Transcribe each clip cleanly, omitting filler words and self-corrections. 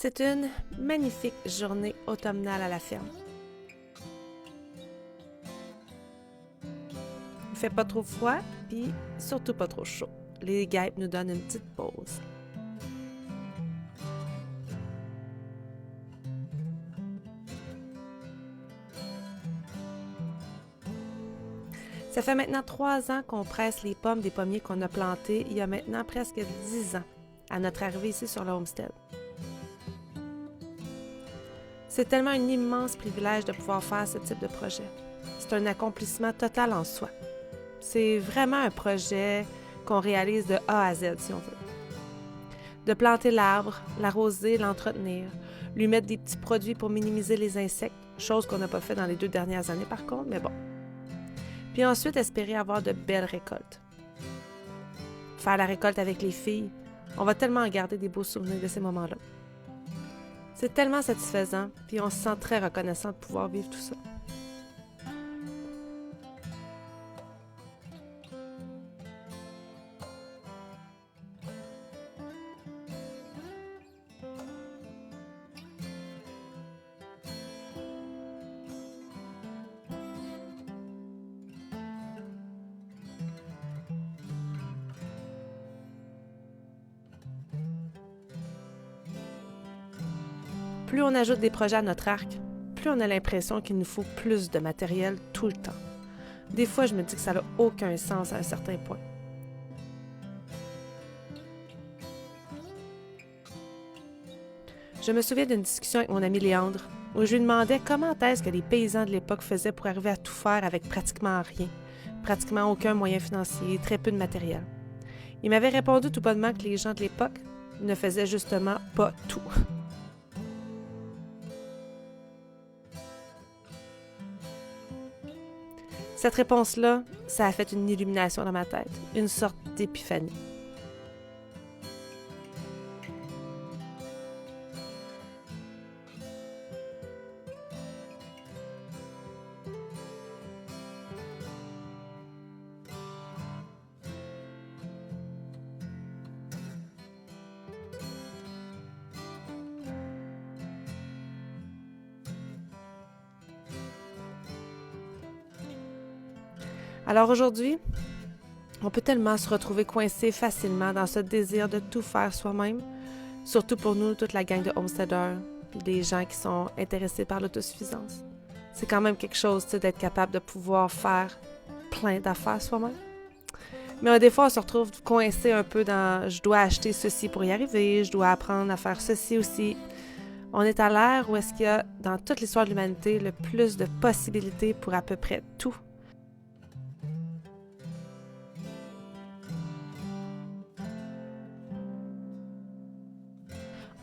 C'est une magnifique journée automnale à la ferme. Il fait pas trop froid, puis surtout pas trop chaud. Les guêpes nous donnent une petite pause. Ça fait maintenant 3 ans qu'on presse les pommes des pommiers qu'on a plantés il y a maintenant presque 10 ans, à notre arrivée ici sur le homestead. C'est tellement un immense privilège de pouvoir faire ce type de projet. C'est un accomplissement total en soi. C'est vraiment un projet qu'on réalise de A à Z, si on veut. De planter l'arbre, l'arroser, l'entretenir, lui mettre des petits produits pour minimiser les insectes, chose qu'on n'a pas fait dans les 2 dernières années par contre, mais bon. Puis ensuite, espérer avoir de belles récoltes. Faire la récolte avec les filles, on va tellement en garder des beaux souvenirs de ces moments-là. C'est tellement satisfaisant, puis on se sent très reconnaissant de pouvoir vivre tout ça. Plus on ajoute des projets à notre arc, plus on a l'impression qu'il nous faut plus de matériel tout le temps. Des fois, je me dis que ça n'a aucun sens à un certain point. Je me souviens d'une discussion avec mon ami Léandre, où je lui demandais comment est-ce que les paysans de l'époque faisaient pour arriver à tout faire avec pratiquement rien, pratiquement aucun moyen financier, très peu de matériel. Il m'avait répondu tout bonnement que les gens de l'époque ne faisaient justement pas tout. Cette réponse-là, ça a fait une illumination dans ma tête, une sorte d'épiphanie. Alors aujourd'hui, on peut tellement se retrouver coincé facilement dans ce désir de tout faire soi-même, surtout pour nous, toute la gang de homesteaders, des gens qui sont intéressés par l'autosuffisance. C'est quand même quelque chose d'être capable de pouvoir faire plein d'affaires soi-même. Mais des fois, on se retrouve coincé un peu dans « je dois acheter ceci pour y arriver, je dois apprendre à faire ceci aussi ». On est à l'ère où est-ce qu'il y a, dans toute l'histoire de l'humanité, le plus de possibilités pour à peu près tout.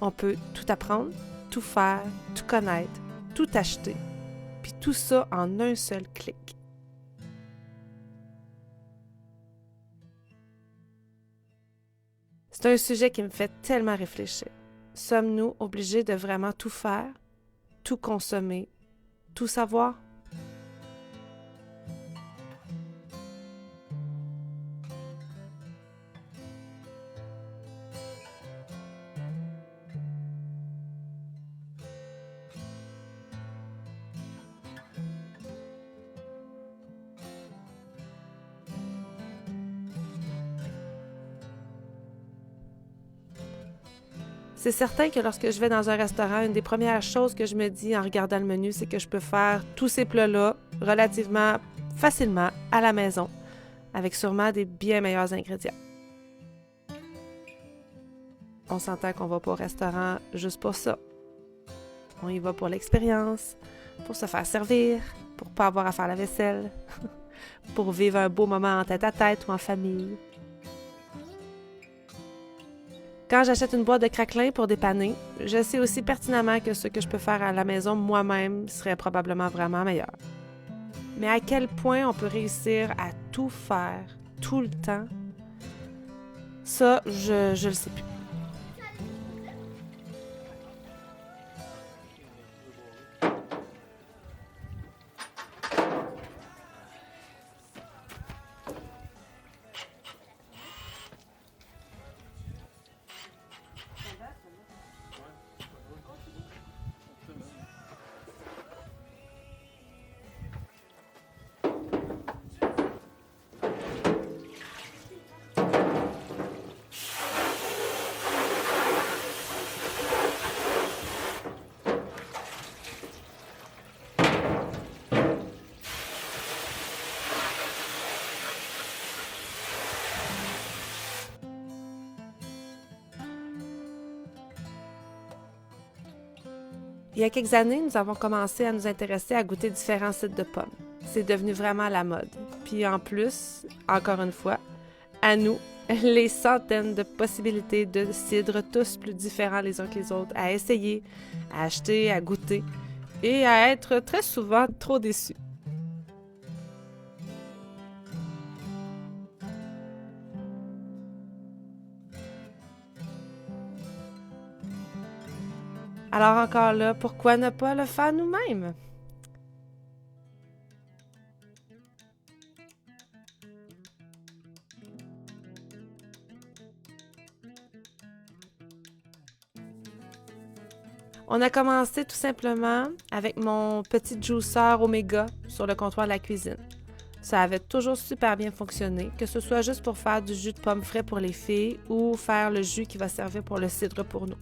On peut tout apprendre, tout faire, tout connaître, tout acheter, puis tout ça en un seul clic. C'est un sujet qui me fait tellement réfléchir. Sommes-nous obligés de vraiment tout faire, tout consommer, tout savoir? C'est certain que lorsque je vais dans un restaurant, une des premières choses que je me dis en regardant le menu, c'est que je peux faire tous ces plats-là relativement facilement à la maison, avec sûrement des bien meilleurs ingrédients. On s'entend qu'on va pas au restaurant juste pour ça. On y va pour l'expérience, pour se faire servir, pour pas avoir à faire la vaisselle, pour vivre un beau moment en tête-à-tête ou en famille. Quand j'achète une boîte de craquelin pour dépanner, je sais aussi pertinemment que ce que je peux faire à la maison moi-même serait probablement vraiment meilleur. Mais à quel point on peut réussir à tout faire, tout le temps, ça, je le sais plus. Il y a quelques années, nous avons commencé à nous intéresser à goûter différents cidres de pommes. C'est devenu vraiment la mode. Puis en plus, encore une fois, à nous, les centaines de possibilités de cidres, tous plus différents les uns que les autres, à essayer, à acheter, à goûter et à être très souvent trop déçus. Alors encore là, pourquoi ne pas le faire nous-mêmes? On a commencé tout simplement avec mon petit juicer Omega sur le comptoir de la cuisine. Ça avait toujours super bien fonctionné, que ce soit juste pour faire du jus de pomme frais pour les filles ou faire le jus qui va servir pour le cidre pour nous.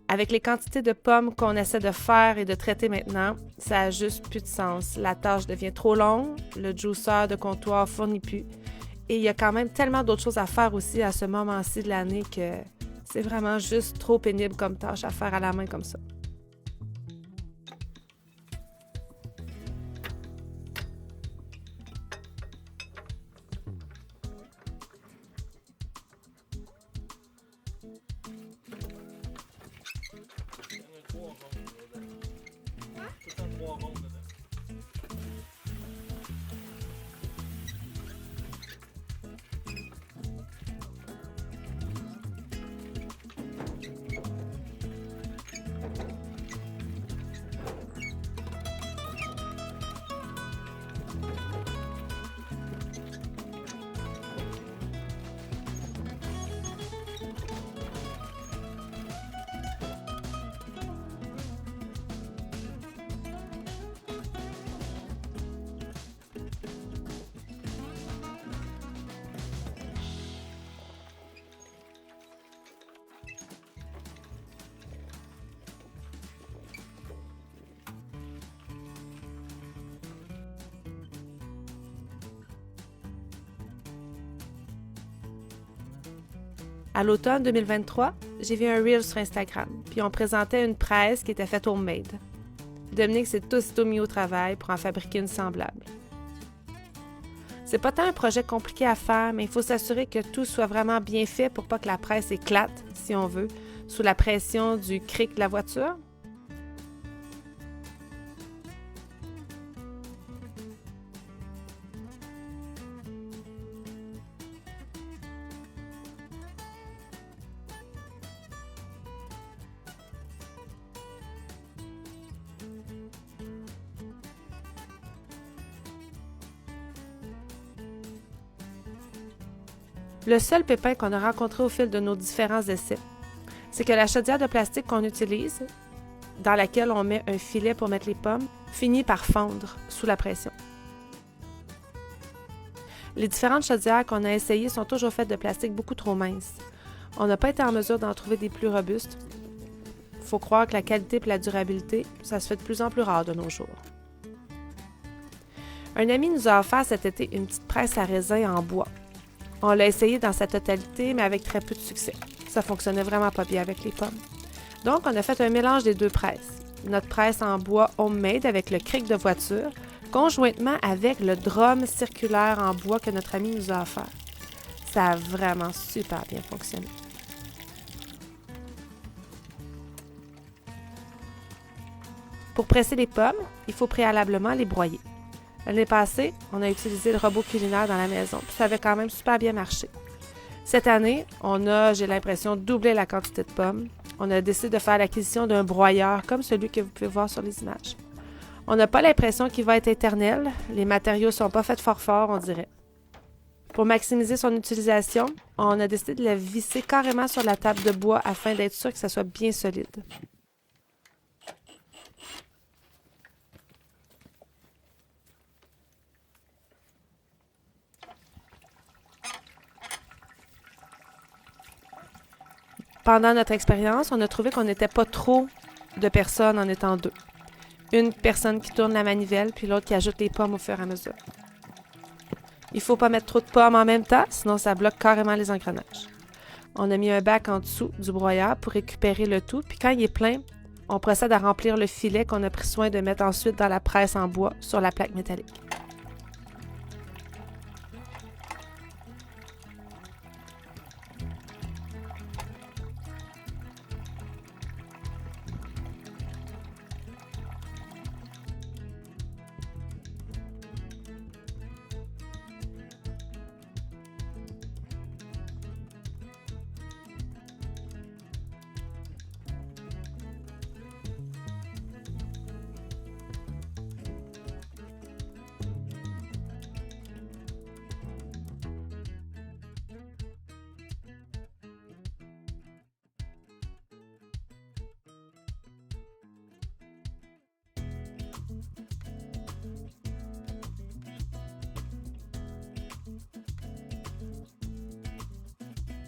Avec les quantités de pommes qu'on essaie de faire et de traiter maintenant, ça a juste plus de sens. La tâche devient trop longue, le juicer de comptoir fournit plus. Et il y a quand même tellement d'autres choses à faire aussi à ce moment-ci de l'année que c'est vraiment juste trop pénible comme tâche à faire à la main comme ça. À l'automne 2023, j'ai vu un reel sur Instagram, puis on présentait une presse qui était faite homemade. Dominique s'est aussitôt mis au travail pour en fabriquer une semblable. C'est pas tant un projet compliqué à faire, mais il faut s'assurer que tout soit vraiment bien fait pour pas que la presse éclate, si on veut, sous la pression du cric de la voiture. Le seul pépin qu'on a rencontré au fil de nos différents essais, c'est que la chaudière de plastique qu'on utilise, dans laquelle on met un filet pour mettre les pommes, finit par fondre sous la pression. Les différentes chaudières qu'on a essayées sont toujours faites de plastique beaucoup trop mince. On n'a pas été en mesure d'en trouver des plus robustes. Il faut croire que la qualité et la durabilité, ça se fait de plus en plus rare de nos jours. Un ami nous a offert cet été une petite presse à raisin en bois. On l'a essayé dans sa totalité, mais avec très peu de succès. Ça fonctionnait vraiment pas bien avec les pommes. Donc, on a fait un mélange des deux presses. Notre presse en bois homemade avec le cric de voiture, conjointement avec le drum circulaire en bois que notre ami nous a offert. Ça a vraiment super bien fonctionné. Pour presser les pommes, il faut préalablement les broyer. L'année passée, on a utilisé le robot culinaire dans la maison, puis ça avait quand même super bien marché. Cette année, on a, j'ai l'impression, doublé la quantité de pommes. On a décidé de faire l'acquisition d'un broyeur comme celui que vous pouvez voir sur les images. On n'a pas l'impression qu'il va être éternel. Les matériaux ne sont pas faits fort, on dirait. Pour maximiser son utilisation, on a décidé de la visser carrément sur la table de bois afin d'être sûr que ça soit bien solide. Pendant notre expérience, on a trouvé qu'on n'était pas trop de personnes en étant deux. Une personne qui tourne la manivelle, puis l'autre qui ajoute les pommes au fur et à mesure. Il ne faut pas mettre trop de pommes en même temps, sinon ça bloque carrément les engrenages. On a mis un bac en dessous du broyeur pour récupérer le tout, puis quand il est plein, on procède à remplir le filet qu'on a pris soin de mettre ensuite dans la presse en bois sur la plaque métallique.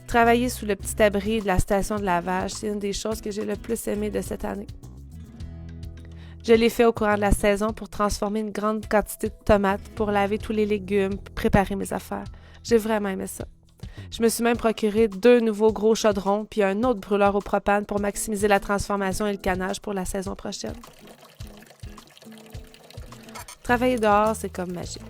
Travailler sous le petit abri de la station de lavage, c'est une des choses que j'ai le plus aimé de cette année. Je l'ai fait au courant de la saison pour transformer une grande quantité de tomates, pour laver tous les légumes, préparer mes affaires. J'ai vraiment aimé ça. Je me suis même procuré 2 nouveaux gros chaudrons puis un autre brûleur au propane pour maximiser la transformation et le canage pour la saison prochaine. Travailler dehors, c'est comme magique.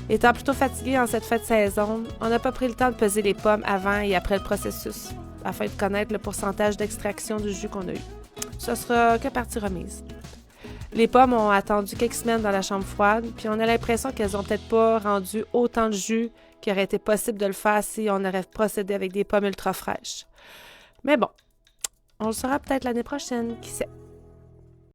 Étant plutôt fatigué en cette fin de saison, on n'a pas pris le temps de peser les pommes avant et après le processus, afin de connaître le pourcentage d'extraction du jus qu'on a eu. Ce sera que partie remise. Les pommes ont attendu quelques semaines dans la chambre froide, puis on a l'impression qu'elles n'ont peut-être pas rendu autant de jus qu'il aurait été possible de le faire si on aurait procédé avec des pommes ultra fraîches. Mais bon, on le saura peut-être l'année prochaine, qui sait.